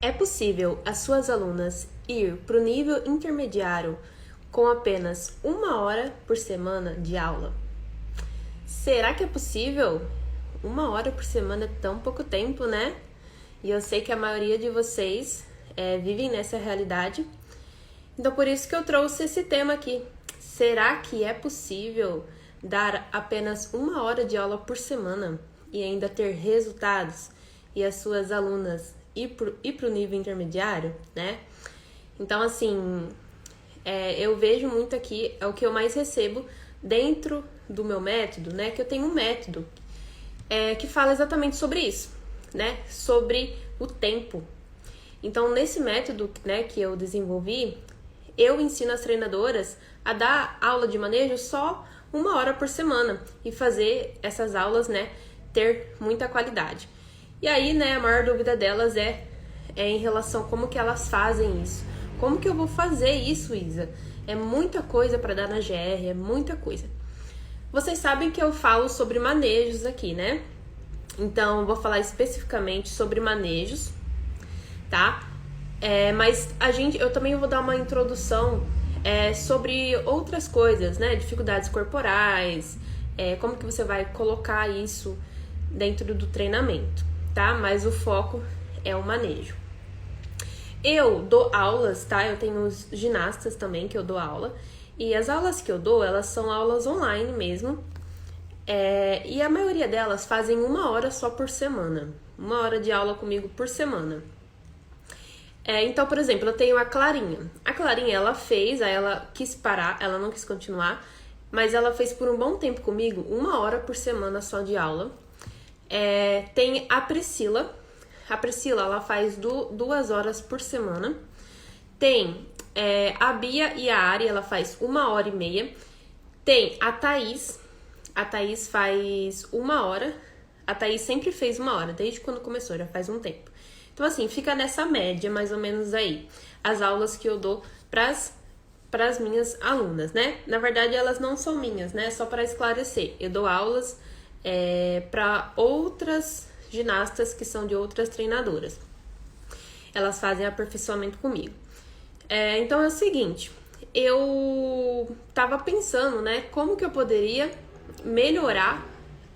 É possível as suas alunas ir para o nível intermediário com apenas 1 hora por semana de aula? Será que é possível? 1 hora por semana é tão pouco tempo, né? E eu sei que a maioria de vocês vivem nessa realidade. Então, por isso que eu trouxe esse tema aqui. Será que é possível dar apenas 1 hora de aula por semana e ainda ter resultados e as suas alunas ir para o nível intermediário, né? Então, assim, eu vejo muito aqui, é o que eu mais recebo dentro do meu método, né? Que eu tenho um método que fala exatamente sobre isso, né? Sobre o tempo. Então, nesse método, né, que eu desenvolvi, eu ensino as treinadoras a dar aula de manejo só 1 hora por semana e fazer essas aulas, né, ter muita qualidade. E aí, né, a maior dúvida delas é em relação a como que elas fazem isso. Como que eu vou fazer isso, Isa? É muita coisa para dar na GR, é muita coisa. Vocês sabem que eu falo sobre manejos aqui, né? Então, eu vou falar especificamente sobre manejos, tá? Mas eu também vou dar uma introdução sobre outras coisas, né? Dificuldades corporais, como que você vai colocar isso dentro do treinamento, tá? Mas o foco é o manejo. Eu dou aulas, tá? Eu tenho os ginastas também que eu dou aula. E as aulas que eu dou, elas são aulas online mesmo. E a maioria delas fazem 1 hora só por semana. 1 hora de aula comigo por semana. Então, por exemplo, eu tenho a Clarinha. A Clarinha, ela fez, aí ela quis parar, ela não quis continuar, mas ela fez por um bom tempo comigo, 1 hora por semana só de aula. Tem a Priscila. A Priscila, ela faz 2 horas por semana. Tem a Bia e a Ari, ela faz 1 hora e meia. Tem a Thaís. A Thaís faz 1 hora. A Thaís sempre fez 1 hora, desde quando começou, já faz um tempo. Então, assim, fica nessa média, mais ou menos aí, as aulas que eu dou pras minhas alunas, né? Na verdade, elas não são minhas, né? Só para esclarecer. Eu dou aulas para outras ginastas que são de outras treinadoras. Elas fazem aperfeiçoamento comigo. Então, é o seguinte, eu tava pensando, né? Como que eu poderia melhorar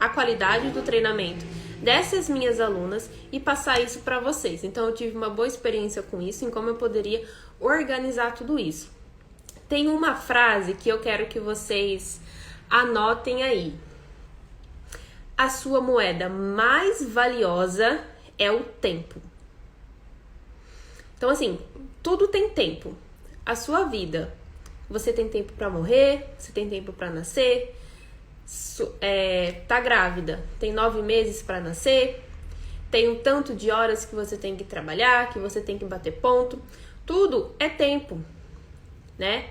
a qualidade do treinamento dessas minhas alunas e passar isso para vocês. Então, eu tive uma boa experiência com isso, em como eu poderia organizar tudo isso. Tem uma frase que eu quero que vocês anotem aí. A sua moeda mais valiosa é o tempo. Então, assim, tudo tem tempo. A sua vida, você tem tempo para morrer, você tem tempo para nascer, tá grávida, tem 9 meses para nascer, tem um tanto de horas que você tem que trabalhar, que você tem que bater ponto, tudo é tempo, né?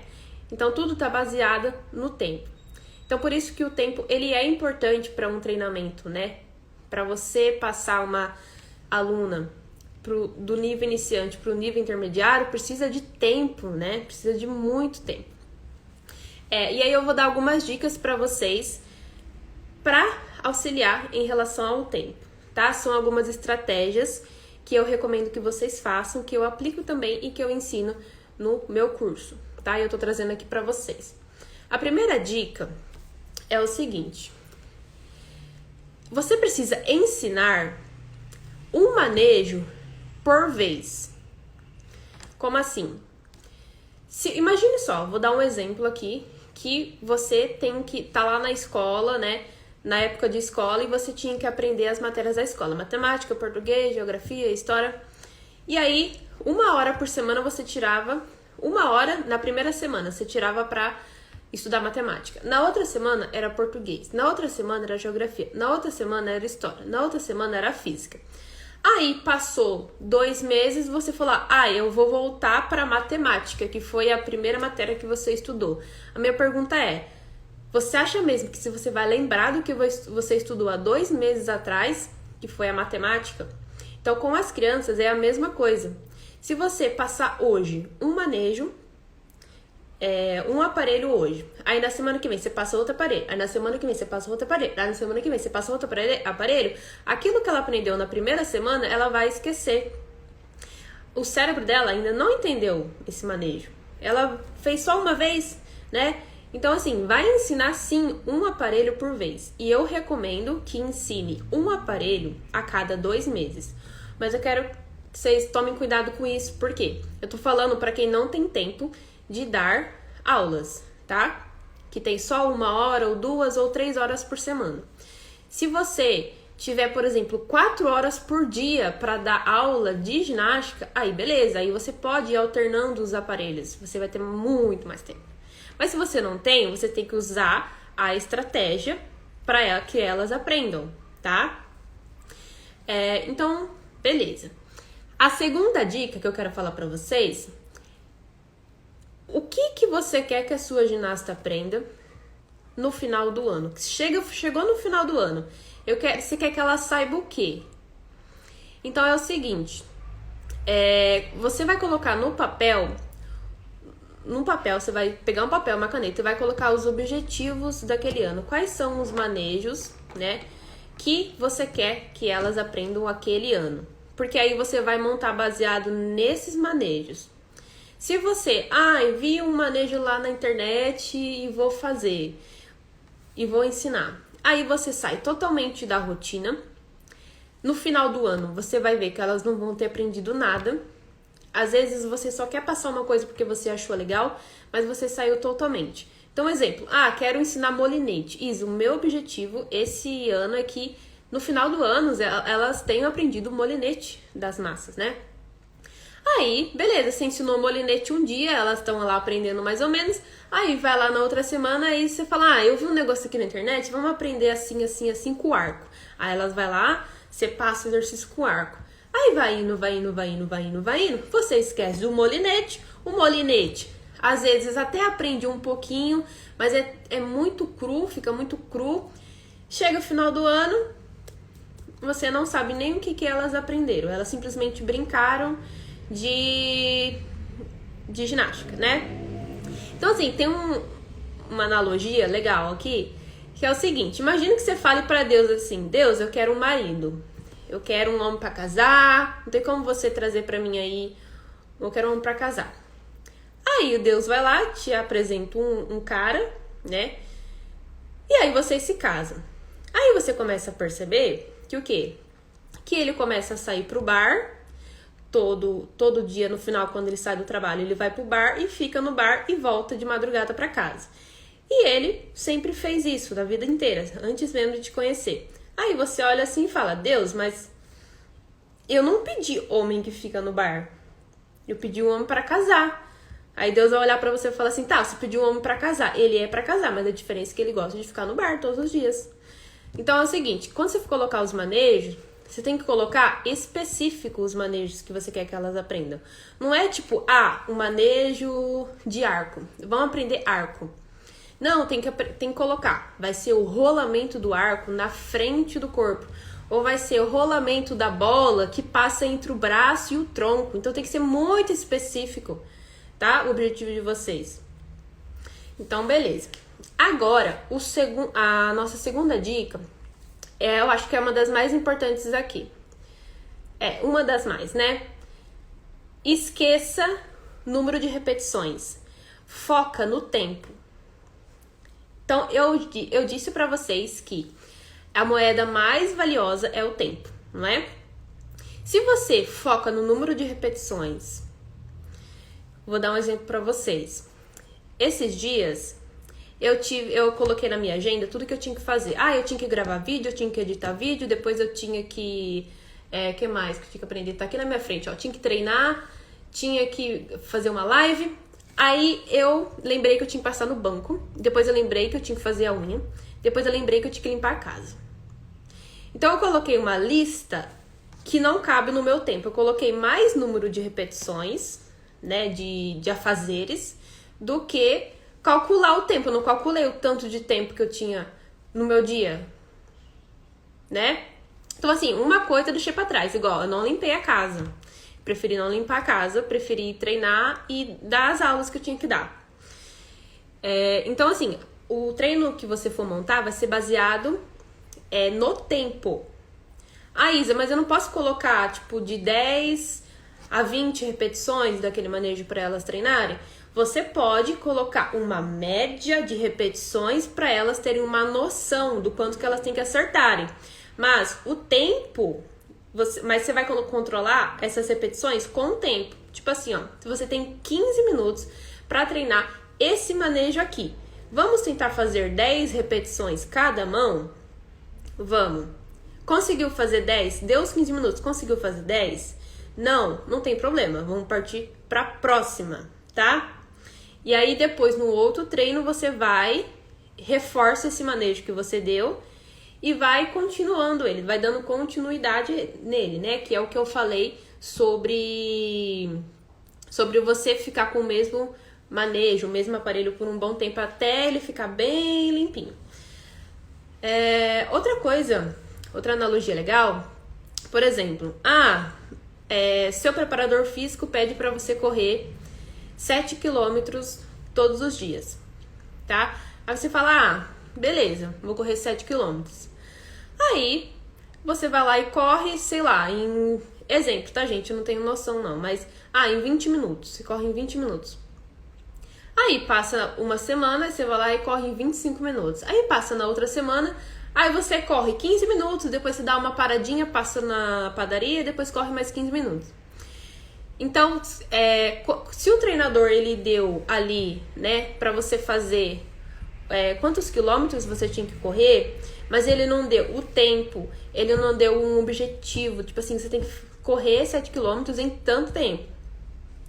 Então tudo tá baseado no tempo. Então por isso que o tempo, ele é importante para um treinamento, né? Para você passar uma aluna do nível iniciante para o nível intermediário, precisa de tempo, né? Precisa de muito tempo. E aí eu vou dar algumas dicas para vocês para auxiliar em relação ao tempo, tá? São algumas estratégias que eu recomendo que vocês façam, que eu aplico também e que eu ensino no meu curso, tá? Eu tô trazendo aqui para vocês. A primeira dica é o seguinte: você precisa ensinar um manejo por vez. Como assim? Imagine só, vou dar um exemplo aqui, que você tem que tá lá na escola, né? Na época de escola, e você tinha que aprender as matérias da escola, matemática, português, geografia, história. E aí, 1 hora por semana você tirava, 1 hora na primeira semana você tirava para estudar matemática. Na outra semana era português, na outra semana era geografia, na outra semana era história, na outra semana era física. Aí passou 2 meses, você falou, eu vou voltar para matemática, que foi a primeira matéria que você estudou. A minha pergunta é, você acha mesmo que se você vai lembrar do que você estudou há 2 meses atrás, que foi a matemática? Então, com as crianças é a mesma coisa. Se você passar hoje um manejo, um aparelho hoje, aí na semana que vem você passa outro aparelho, aí na semana que vem você passa outro aparelho, aí na semana que vem você passa outro aparelho, aquilo que ela aprendeu na primeira semana, ela vai esquecer. o cérebro dela ainda não entendeu esse manejo. Ela fez só uma vez, né? Então, assim, vai ensinar sim um aparelho por vez. E eu recomendo que ensine um aparelho a cada 2 meses. Mas eu quero que vocês tomem cuidado com isso, porque eu tô falando para quem não tem tempo de dar aulas, tá? Que tem só 1 hora, ou 2 ou 3 horas por semana. Se você tiver, por exemplo, 4 horas por dia para dar aula de ginástica, aí beleza, aí você pode ir alternando os aparelhos, você vai ter muito mais tempo. Mas se você não tem, você tem que usar a estratégia para que elas aprendam, tá? Então, beleza. A segunda dica que eu quero falar para vocês, o que você quer que a sua ginasta aprenda no final do ano? Chegou no final do ano, você quer que ela saiba o quê? Então é o seguinte, você vai colocar no papel, você vai pegar um papel, uma caneta e vai colocar os objetivos daquele ano. Quais são os manejos, né, que você quer que elas aprendam aquele ano? Porque aí você vai montar baseado nesses manejos. Se você, vi um manejo lá na internet e vou fazer, e vou ensinar. Aí você sai totalmente da rotina. No final do ano, você vai ver que elas não vão ter aprendido nada. Às vezes você só quer passar uma coisa porque você achou legal, mas você saiu totalmente. Então, exemplo, quero ensinar molinete. Isso, o meu objetivo esse ano é que no final do ano elas tenham aprendido o molinete das massas, né? Aí, beleza, você ensinou molinete um dia, elas estão lá aprendendo mais ou menos. Aí vai lá na outra semana e você fala, eu vi um negócio aqui na internet, vamos aprender assim, assim, assim com o arco. Aí elas vai lá, você passa o exercício com o arco. Aí vai indo, vai indo, vai indo, vai indo, vai indo. Você esquece do molinete. O molinete, às vezes até aprende um pouquinho, mas é muito cru, fica muito cru. Chega o final do ano, você não sabe nem o que elas aprenderam. Elas simplesmente brincaram de ginástica, né? Então, assim, tem uma analogia legal aqui, que é o seguinte, imagina que você fale pra Deus assim, Deus, eu quero um marido, eu quero um homem pra casar, não tem como você trazer pra mim aí, eu quero um homem pra casar. Aí o Deus vai lá, te apresenta um cara, né? E aí vocês se casam. Aí você começa a perceber que o quê? Que ele começa a sair pro bar, todo dia no final, quando ele sai do trabalho, ele vai pro bar e fica no bar e volta de madrugada pra casa. E ele sempre fez isso da vida inteira, antes mesmo de te conhecer. Aí você olha assim e fala, Deus, mas eu não pedi homem que fica no bar. Eu pedi um homem pra casar. Aí Deus vai olhar pra você e falar assim, tá, você pediu um homem pra casar. Ele é pra casar, mas a diferença é que ele gosta de ficar no bar todos os dias. Então é o seguinte, quando você for colocar os manejos, você tem que colocar específico os manejos que você quer que elas aprendam. Não é tipo, um manejo de arco. Vão aprender arco. Não, tem que colocar. Vai ser o rolamento do arco na frente do corpo. Ou vai ser o rolamento da bola que passa entre o braço e o tronco. Então tem que ser muito específico, tá? O objetivo de vocês. Então, beleza. Agora, a nossa segunda dica, eu acho que é uma das mais importantes aqui. É, uma das mais, né? Esqueça número de repetições. Foca no tempo. Então, eu disse pra vocês que a moeda mais valiosa é o tempo, não é? Se você foca no número de repetições, vou dar um exemplo pra vocês. Esses dias, eu coloquei na minha agenda tudo que eu tinha que fazer. Eu tinha que gravar vídeo, eu tinha que editar vídeo, depois eu tinha que... que mais que eu tinha que aprender? Tá aqui na minha frente, ó. Tinha que treinar, tinha que fazer uma live. Aí eu lembrei que eu tinha que passar no banco. Depois eu lembrei que eu tinha que fazer a unha. Depois eu lembrei que eu tinha que limpar a casa. Então eu coloquei uma lista que não cabe no meu tempo. Eu coloquei mais número de repetições, né, de afazeres, do que calcular o tempo. Eu não calculei o tanto de tempo que eu tinha no meu dia, né? Então, assim, uma coisa eu deixei pra trás. Igual, eu não limpei a casa. Preferi não limpar a casa, preferi treinar e dar as aulas que eu tinha que dar. Então, assim, o treino que você for montar vai ser baseado no tempo. Isa, mas eu não posso colocar, tipo, de 10 a 20 repetições daquele manejo para elas treinarem, você pode colocar uma média de repetições para elas terem uma noção do quanto que elas têm que acertarem. Mas o tempo, mas você vai controlar essas repetições com o tempo. Tipo assim, ó, se você tem 15 minutos para treinar esse manejo aqui, vamos tentar fazer 10 repetições cada mão? Vamos. Conseguiu fazer 10? Deu os 15 minutos, conseguiu fazer 10? Não tem problema. Vamos partir para a próxima, tá? E aí depois no outro treino você reforça esse manejo que você deu e vai continuando ele, vai dando continuidade nele, né? Que é o que eu falei sobre você ficar com o mesmo manejo, o mesmo aparelho por um bom tempo até ele ficar bem limpinho. Outra coisa, outra analogia legal, por exemplo, seu preparador físico pede para você correr 7 quilômetros todos os dias, tá? Aí você fala, beleza, vou correr 7 quilômetros. Aí, você vai lá e corre, sei lá, em... Exemplo, tá, gente? Eu não tenho noção, não. Mas, em 20 minutos. Você corre em 20 minutos. Aí, passa uma semana, você vai lá e corre em 25 minutos. Aí, passa na outra semana, aí você corre 15 minutos, depois você dá uma paradinha, passa na padaria, depois corre mais 15 minutos. Então, se o treinador, ele deu ali, né, pra você fazer quantos quilômetros você tinha que correr, mas ele não deu o tempo, ele não deu um objetivo, tipo assim, você tem que correr 7 quilômetros em tanto tempo.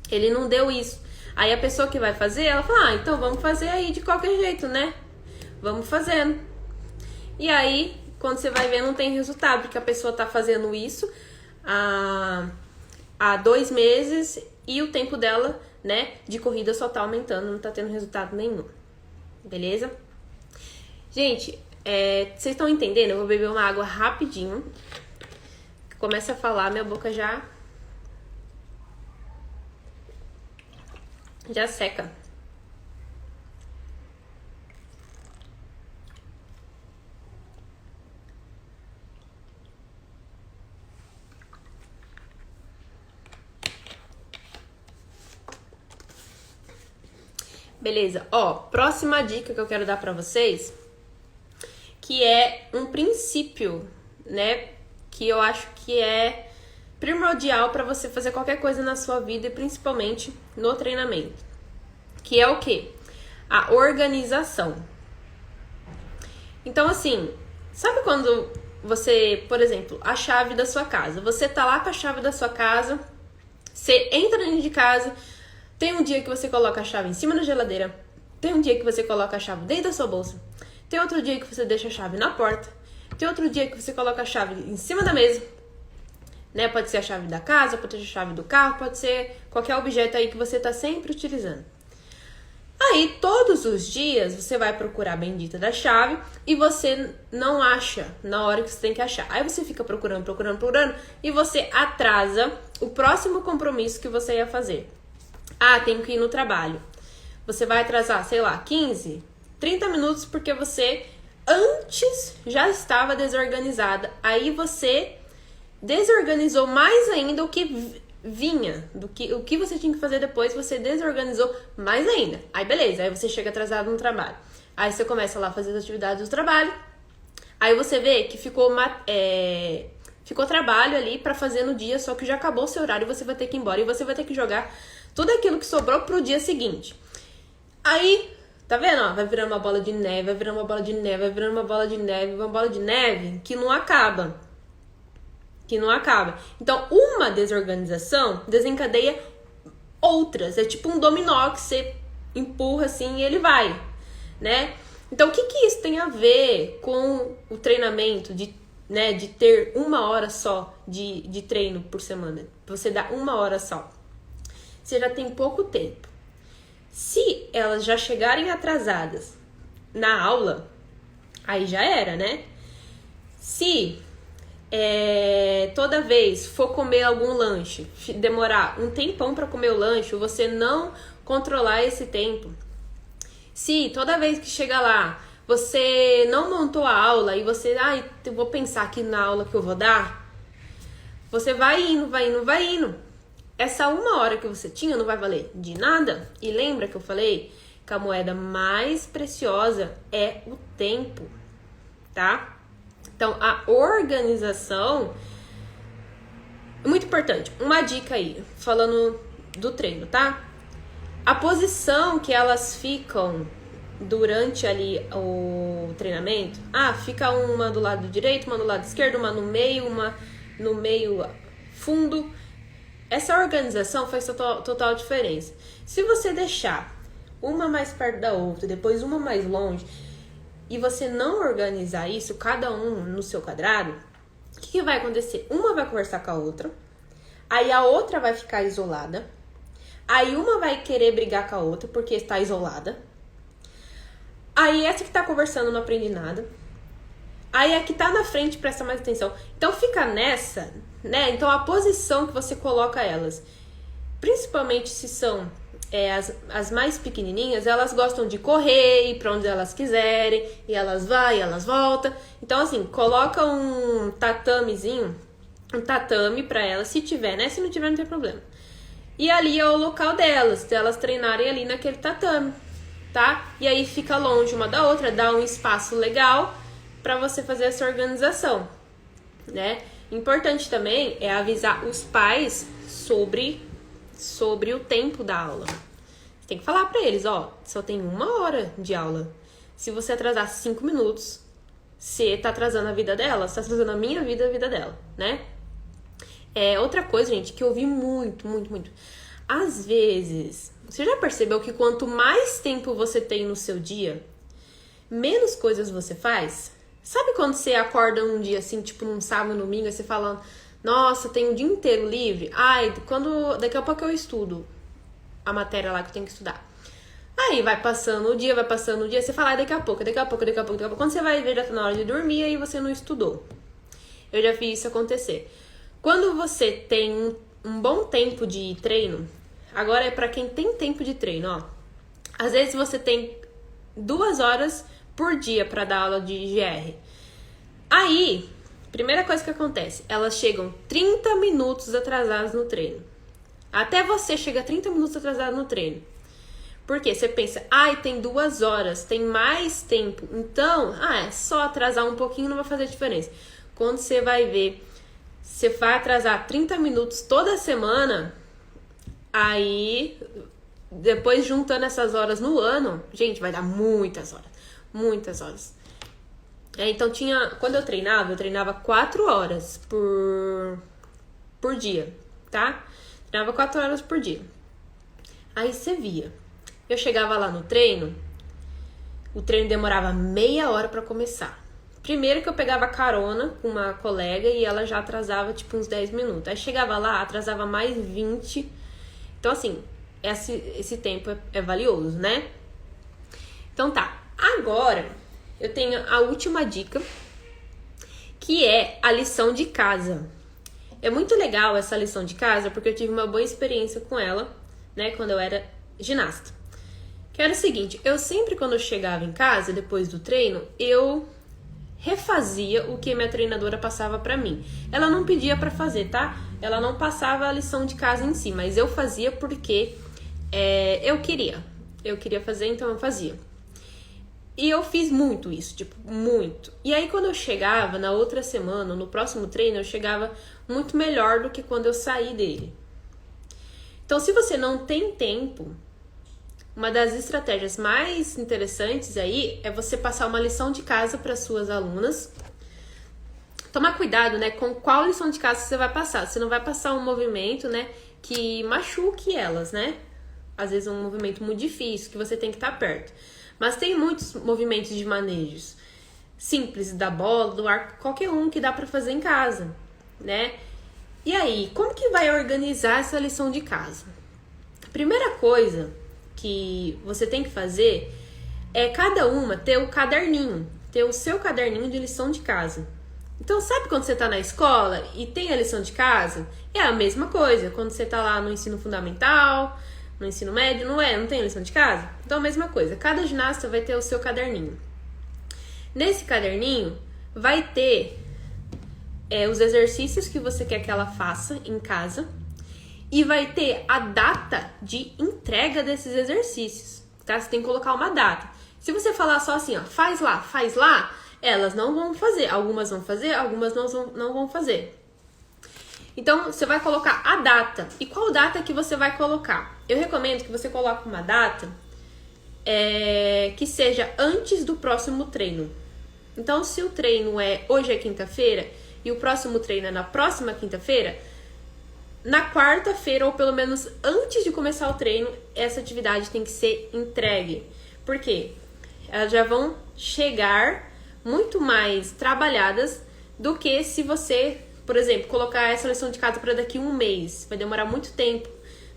Ele não deu isso. Aí a pessoa que vai fazer, ela fala, então vamos fazer aí de qualquer jeito, né? Vamos fazendo. E aí, quando você vai ver, não tem resultado, porque a pessoa tá fazendo isso há 2 meses e o tempo dela, né, de corrida só tá aumentando, não tá tendo resultado nenhum. Beleza? Gente, vocês estão entendendo? Eu vou beber uma água rapidinho. Começa a falar, minha boca já seca. Beleza? Próxima dica que eu quero dar pra vocês, que é um princípio, né, que eu acho que é primordial pra você fazer qualquer coisa na sua vida e principalmente no treinamento, que é o quê? A organização. Então, assim, sabe quando você, por exemplo, a chave da sua casa, você tá lá com a chave da sua casa, você entra dentro de casa, tem um dia que você coloca a chave em cima da geladeira, tem um dia que você coloca a chave dentro da sua bolsa, tem outro dia que você deixa a chave na porta, tem outro dia que você coloca a chave em cima da mesa, né? Pode ser a chave da casa, pode ser a chave do carro, pode ser qualquer objeto aí que você tá sempre utilizando. Aí, todos os dias, você vai procurar a bendita da chave e você não acha na hora que você tem que achar. Aí você fica procurando e você atrasa o próximo compromisso que você ia fazer. Tenho que ir no trabalho. Você vai atrasar, sei lá, 15, 30 minutos porque você antes já estava desorganizada. Aí você desorganizou mais ainda o que vinha, o que você tinha que fazer depois, você desorganizou mais ainda. Aí beleza, aí você chega atrasado no trabalho. Aí você começa lá a fazer as atividades do trabalho. Aí você vê que ficou trabalho ali pra fazer no dia, só que já acabou o seu horário e você vai ter que ir embora. E você vai ter que jogar tudo aquilo que sobrou pro dia seguinte. Aí, tá vendo? Vai virando uma bola de neve, vai virando uma bola de neve, vai virando uma bola de neve, uma bola de neve que não acaba. Então, uma desorganização desencadeia outras. É tipo um dominó que você empurra assim e ele vai, né? Então, o que isso tem a ver com o treinamento de ter 1 hora só de treino por semana? Você dá 1 hora só. Você já tem pouco tempo. Se elas já chegarem atrasadas na aula, aí já era, né? Se toda vez for comer algum lanche, demorar um tempão para comer o lanche, você não controlar esse tempo. Se toda vez que chega lá, você não montou a aula e você, eu vou pensar aqui na aula que eu vou dar, você vai indo. essa 1 hora que você tinha não vai valer de nada. E lembra que eu falei que a moeda mais preciosa é o tempo, tá? Então, a organização é muito importante. Uma dica aí, falando do treino, tá? A posição que elas ficam durante ali o treinamento, fica uma do lado direito, uma do lado esquerdo, uma no meio fundo. Essa organização faz total diferença. Se você deixar uma mais perto da outra, depois uma mais longe, e você não organizar isso, cada um no seu quadrado, o que vai acontecer? Uma vai conversar com a outra, aí a outra vai ficar isolada, aí uma vai querer brigar com a outra porque está isolada, aí essa que tá conversando não aprende nada, aí a que tá na frente presta mais atenção. Então fica nessa, né? Então a posição que você coloca elas, principalmente se são as mais pequenininhas, elas gostam de correr, ir pra onde elas quiserem, e elas vão e elas voltam. Então assim, coloca um tatamezinho, um tatame pra elas, se tiver, né? Se não tiver, não tem problema. E ali é o local delas treinarem ali naquele tatame, tá? E aí fica longe uma da outra, dá um espaço legal pra você fazer essa organização, né? Importante também é avisar os pais sobre o tempo da aula. Você tem que falar pra eles, só tem 1 hora de aula. Se você atrasar 5 minutos, você tá atrasando a vida dela, você tá atrasando a minha vida, a vida dela, né? Outra coisa, gente, que eu ouvi muito. Às vezes, você já percebeu que quanto mais tempo você tem no seu dia, menos coisas você faz? Sabe quando você acorda um dia assim, tipo num sábado, domingo, e você fala, nossa, tem o dia inteiro livre? Daqui a pouco eu estudo a matéria lá que eu tenho que estudar. Aí vai passando o dia, você fala, daqui a pouco. Quando você vai ver, já tá na hora de dormir, aí você não estudou. Eu já vi isso acontecer. Quando você tem um bom tempo de treino, agora é pra quem tem tempo de treino, Às vezes você tem 2 horas por dia pra dar aula de GR. Aí, primeira coisa que acontece, elas chegam 30 minutos atrasadas no treino. Até você chega 30 minutos atrasado no treino. Por quê? Você pensa, tem 2 horas, tem mais tempo. Então, é só atrasar um pouquinho, não vai fazer diferença. Quando você vai ver, você vai atrasar 30 minutos toda semana, aí, depois juntando essas horas no ano, gente, vai dar muitas horas. Então quando eu treinava 4 horas por dia, tá? Treinava 4 horas por dia. Aí você via, eu chegava lá no treino, o treino demorava meia hora pra começar. Primeiro que eu pegava carona com uma colega e ela já atrasava tipo uns 10 minutos. Aí chegava lá, atrasava mais 20. Então assim, esse tempo é valioso, né? Então tá. Agora, eu tenho a última dica, que é a lição de casa. É muito legal essa lição de casa, porque eu tive uma boa experiência com ela, né, quando eu era ginasta. Que era o seguinte, eu sempre quando eu chegava em casa, depois do treino, eu refazia o que minha treinadora passava pra mim. Ela não pedia pra fazer, tá? Ela não passava a lição de casa em si, mas eu fazia porque eu queria. Eu queria fazer, então eu fazia. E eu fiz muito isso, muito. E aí quando eu chegava na outra semana, no próximo treino, eu chegava muito melhor do que quando eu saí dele. Então, se você não tem tempo, uma das estratégias mais interessantes aí é você passar uma lição de casa para suas alunas. Tomar cuidado, né, com qual lição de casa você vai passar. Você não vai passar um movimento, né, que machuque elas, né? Às vezes é um movimento muito difícil, que você tem que estar perto. Mas tem muitos movimentos de manejos simples, da bola, do arco, qualquer um que dá para fazer em casa, né? E aí, como que vai organizar essa lição de casa? A primeira coisa que você tem que fazer é cada uma ter o caderninho, ter o seu caderninho de lição de casa. Então, sabe quando você tá na escola e tem a lição de casa? É a mesma coisa, quando você tá lá no ensino fundamental, no ensino médio, não tem lição de casa? Então, a mesma coisa, cada ginasta vai ter o seu caderninho. Nesse caderninho, vai ter os exercícios que você quer que ela faça em casa e vai ter a data de entrega desses exercícios, tá? Você tem que colocar uma data. Se você falar só assim, ó, faz lá, elas não vão fazer. Algumas vão fazer, algumas não vão fazer. Então, você vai colocar a data. E qual data que você vai colocar? Eu recomendo que você coloque uma data que seja antes do próximo treino. Então, se o treino hoje é quinta-feira e o próximo treino é na próxima quinta-feira, na quarta-feira, ou pelo menos antes de começar o treino, essa atividade tem que ser entregue. Por quê? Elas já vão chegar muito mais trabalhadas do que se você, por exemplo, colocar essa lição de casa para daqui a um mês. Vai demorar muito tempo,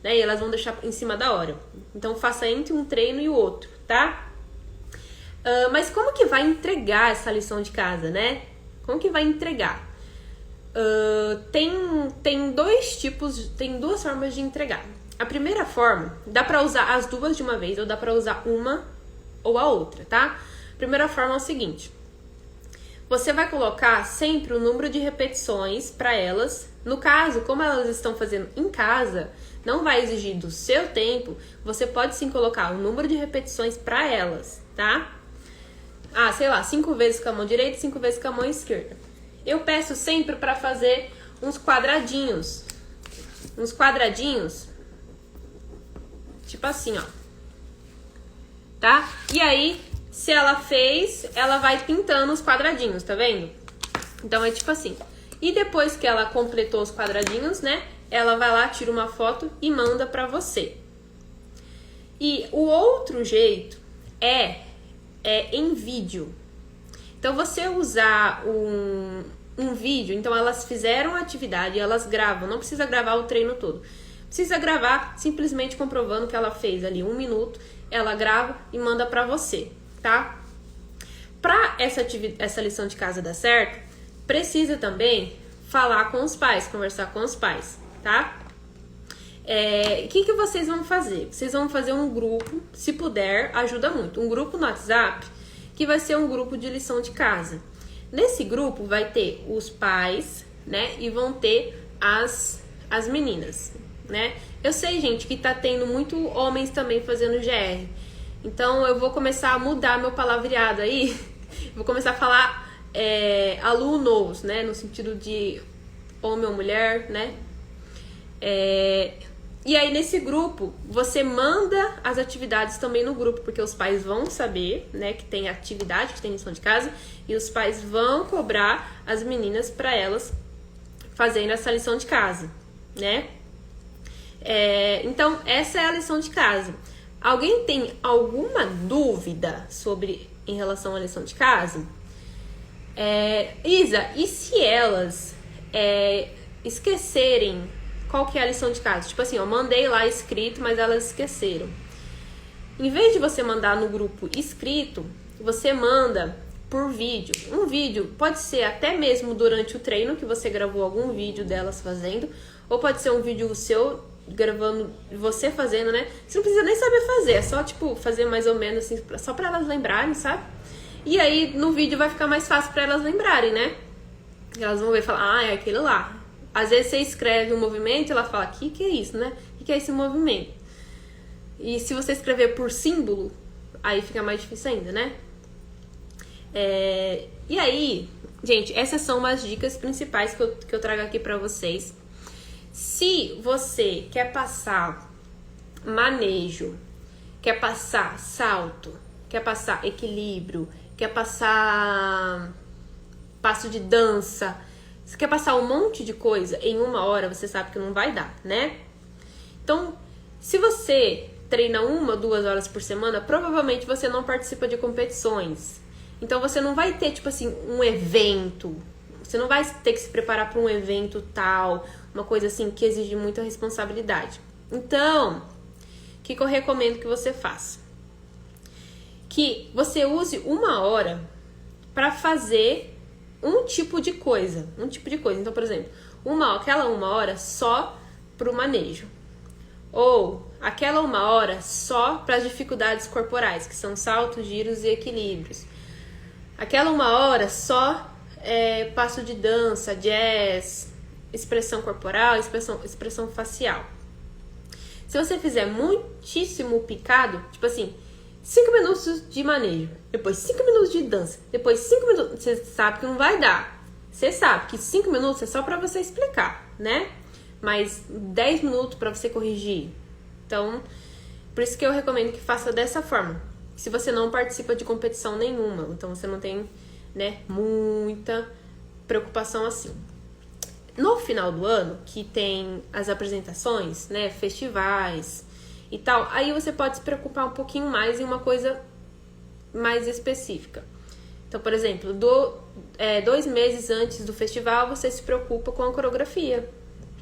né? E elas vão deixar em cima da hora. Então, faça entre um treino e o outro, tá? Mas como que vai entregar essa lição de casa, né? Como que vai entregar? Tem duas formas de entregar. A primeira forma, dá pra usar as duas de uma vez, ou dá pra usar uma ou a outra, tá? A primeira forma é o seguinte: você vai colocar sempre o número de repetições para elas. No caso, como elas estão fazendo em casa, não vai exigir do seu tempo, você pode sim colocar o número de repetições para elas, tá? Sei lá, 5 vezes com a mão direita e 5 vezes com a mão esquerda. Eu peço sempre para fazer uns quadradinhos. Tipo assim, ó. Tá? E aí, se ela fez, ela vai pintando os quadradinhos, tá vendo? Então, é tipo assim. E depois que ela completou os quadradinhos, né? Ela vai lá, tira uma foto e manda pra você. E o outro jeito é em vídeo. Então, você usar um vídeo, então elas fizeram a atividade, elas gravam, não precisa gravar o treino todo. Precisa gravar simplesmente comprovando que ela fez ali 1 minuto, ela grava e manda pra você, tá? Pra essa lição de casa dar certo, precisa também falar com os pais, conversar com os pais, tá? O que vocês vão fazer? Vocês vão fazer um grupo, se puder, ajuda muito. Um grupo no WhatsApp, que vai ser um grupo de lição de casa. Nesse grupo vai ter os pais, né? E vão ter as meninas, né? Eu sei, gente, que tá tendo muito homens também fazendo GR. Então, eu vou começar a mudar meu palavreado aí. Vou começar a falar alunos, né? No sentido de homem ou mulher, né? E aí, nesse grupo, você manda as atividades também no grupo, porque os pais vão saber, né, que tem atividade, que tem lição de casa, e os pais vão cobrar as meninas para elas fazerem essa lição de casa, né? Então, essa é a lição de casa. Alguém tem alguma dúvida em relação à lição de casa? Isa, e se elas esquecerem qual que é a lição de casa? Tipo assim, eu mandei lá escrito, mas elas esqueceram. Em vez de você mandar no grupo escrito, você manda por vídeo. Um vídeo pode ser até mesmo durante o treino, que você gravou algum vídeo delas fazendo, ou pode ser um vídeo seu gravando você fazendo, né? Você não precisa nem saber fazer, é só tipo fazer mais ou menos assim, só pra elas lembrarem, sabe? E aí no vídeo vai ficar mais fácil pra elas lembrarem, né? Elas vão ver e falar, é aquele lá. Às vezes você escreve um movimento e ela fala, que é isso, né? O que é esse movimento? E se você escrever por símbolo, aí fica mais difícil ainda, né? E aí, gente, essas são umas dicas principais que eu trago aqui pra vocês. Se você quer passar manejo, quer passar salto, quer passar equilíbrio, quer passar passo de dança, você quer passar um monte de coisa em 1 hora, você sabe que não vai dar, né? Então, se você treina 1, 2 horas por semana, provavelmente você não participa de competições. Então, você não vai ter, tipo assim, um evento. Você não vai ter que se preparar para um evento tal, uma coisa assim que exige muita responsabilidade. Então, o que eu recomendo que você faça? Que você use 1 hora para fazer um tipo de coisa. Então, por exemplo, aquela 1 hora só pro manejo. Ou aquela 1 hora só para as dificuldades corporais, que são saltos, giros e equilíbrios. Aquela 1 hora só passo de dança, jazz, expressão corporal, expressão facial, Se você fizer muitíssimo picado, tipo assim, 5 minutos de manejo, depois 5 minutos de dança, depois 5 minutos, você sabe que não vai dar. Você sabe que 5 minutos é só pra você explicar, né? Mas 10 minutos pra você corrigir. Então, por isso que eu recomendo que faça dessa forma. Se você não participa de competição nenhuma, então você não tem, né, muita preocupação assim. No final do ano, que tem as apresentações, né, festivais e tal, aí você pode se preocupar um pouquinho mais em uma coisa mais específica. Então, por exemplo, 2 meses antes do festival, você se preocupa com a coreografia,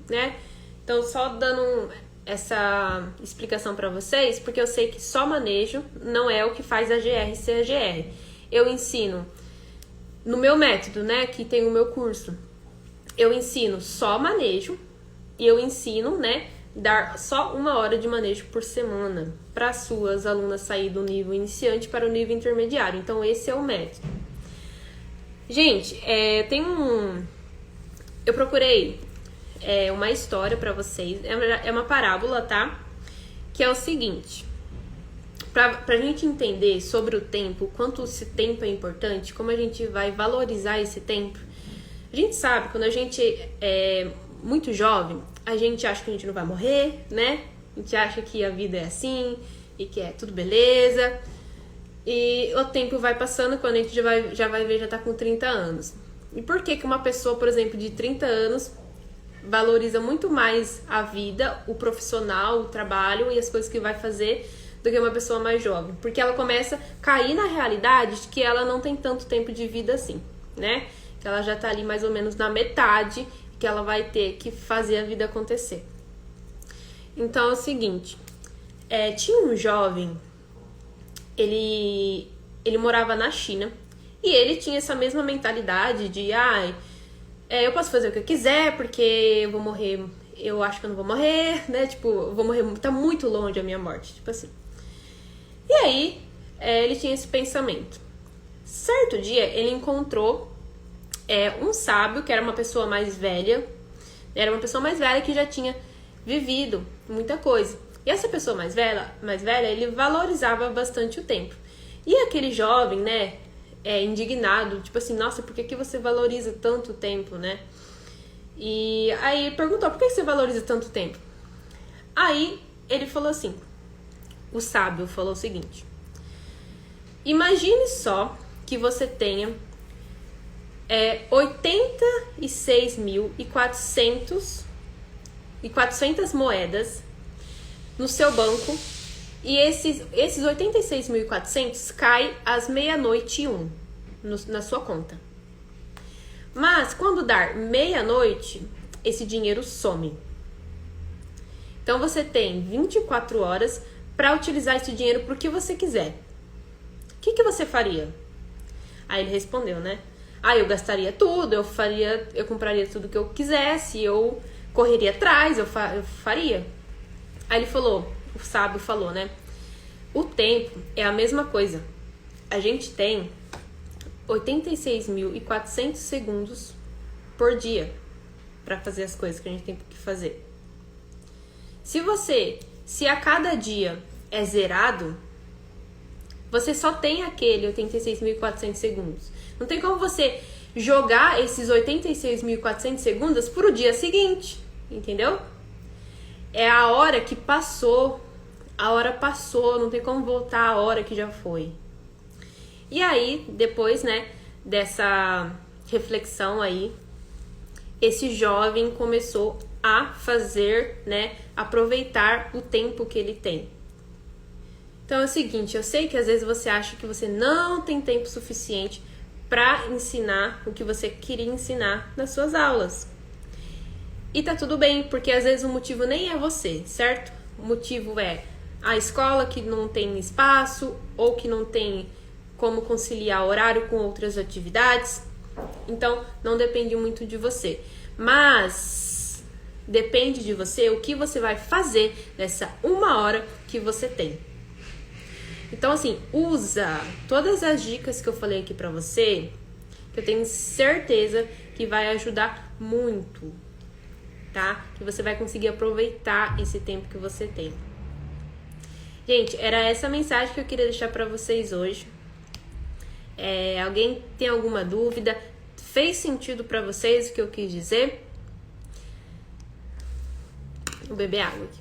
né? Então, só dando essa explicação para vocês, porque eu sei que só manejo não é o que faz a GR ser a GR. Eu ensino no meu método, né, que tem o meu curso. Eu ensino só manejo e eu ensino, né, dar só 1 hora de manejo por semana para suas alunas sair do nível iniciante para o nível intermediário. Então, esse é o método. Gente, eu procurei uma história para vocês. É uma parábola, tá? Que é o seguinte. Pra gente entender sobre o tempo, quanto esse tempo é importante, como a gente vai valorizar esse tempo. A gente sabe, quando a gente é muito jovem, a gente acha que a gente não vai morrer, né? A gente acha que a vida é assim e que é tudo beleza. E o tempo vai passando, quando a gente já vai ver, já tá com 30 anos. E por que uma pessoa, por exemplo, de 30 anos valoriza muito mais a vida, o profissional, o trabalho e as coisas que vai fazer do que uma pessoa mais jovem? Porque ela começa a cair na realidade de que ela não tem tanto tempo de vida assim, né? Que ela já tá ali mais ou menos na metade, que ela vai ter que fazer a vida acontecer. Então é o seguinte, tinha um jovem, ele morava na China, e ele tinha essa mesma mentalidade de, eu posso fazer o que eu quiser, porque eu vou morrer, eu acho que eu não vou morrer, né? Tipo, eu vou morrer, tá muito longe a minha morte, tipo assim. E aí, ele tinha esse pensamento. Certo dia, ele encontrou um sábio, que era uma pessoa mais velha, que já tinha vivido muita coisa. E essa pessoa mais velha, ele valorizava bastante o tempo. E aquele jovem, né, indignado, tipo assim, nossa, por que você valoriza tanto tempo, né? E aí perguntou, por que você valoriza tanto tempo? Aí ele falou assim, o sábio falou o seguinte: imagine só que você tenha 86.400 moedas no seu banco, e esses 86.400 cai às 00:01 na sua conta. Mas quando dar meia-noite, esse dinheiro some. Então você tem 24 horas para utilizar esse dinheiro para o que você quiser. O que você faria? Aí ele respondeu, né? Eu gastaria tudo, eu compraria tudo que eu quisesse, eu correria atrás, eu faria. Aí o sábio falou, né? O tempo é a mesma coisa. A gente tem 86.400 segundos por dia para fazer as coisas que a gente tem que fazer. Se a cada dia é zerado, você só tem aquele 86.400 segundos. Não tem como você jogar esses 86.400 segundos pro dia seguinte, entendeu? É a hora que passou, não tem como voltar a hora que já foi. E aí, depois, né, dessa reflexão aí, esse jovem começou a fazer, né, aproveitar o tempo que ele tem. Então é o seguinte, eu sei que às vezes você acha que você não tem tempo suficiente para ensinar o que você queria ensinar nas suas aulas. E tá tudo bem, porque às vezes o motivo nem é você, certo? O motivo é a escola que não tem espaço ou que não tem como conciliar horário com outras atividades. Então, não depende muito de você. Mas depende de você o que você vai fazer nessa 1 hora que você tem. Então, assim, usa todas as dicas que eu falei aqui pra você, que eu tenho certeza que vai ajudar muito. tá? Que você vai conseguir aproveitar esse tempo que você tem. Gente, era essa mensagem que eu queria deixar pra vocês hoje. Alguém tem alguma dúvida? Fez sentido pra vocês o que eu quis dizer? Vou beber água aqui.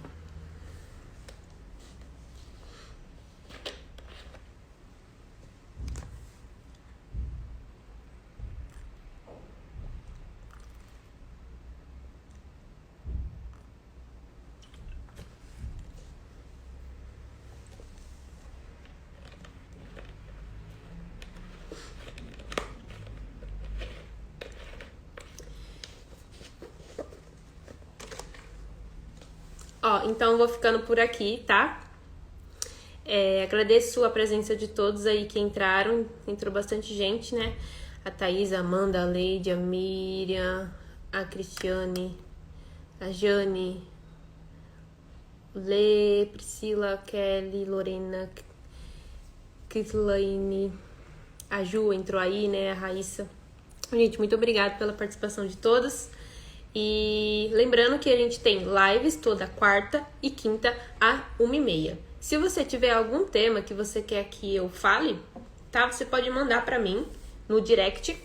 Ó, então eu vou ficando por aqui, tá? Agradeço a presença de todos aí que entraram. Entrou bastante gente, né? A Thaís, a Amanda, a Leide, a Miriam, a Cristiane, a Jane, Lê, Priscila, Kelly, Lorena, Kitlaine, a Ju entrou aí, né? A Raíssa. Gente, muito obrigada pela participação de todos. E lembrando que a gente tem lives toda quarta e quinta às 1h30. Se você tiver algum tema que você quer que eu fale, tá? Você pode mandar pra mim no direct.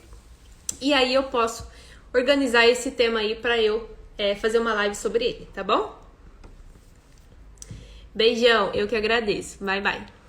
E aí eu posso organizar esse tema aí pra eu fazer uma live sobre ele, tá bom? Beijão, eu que agradeço. Bye, bye.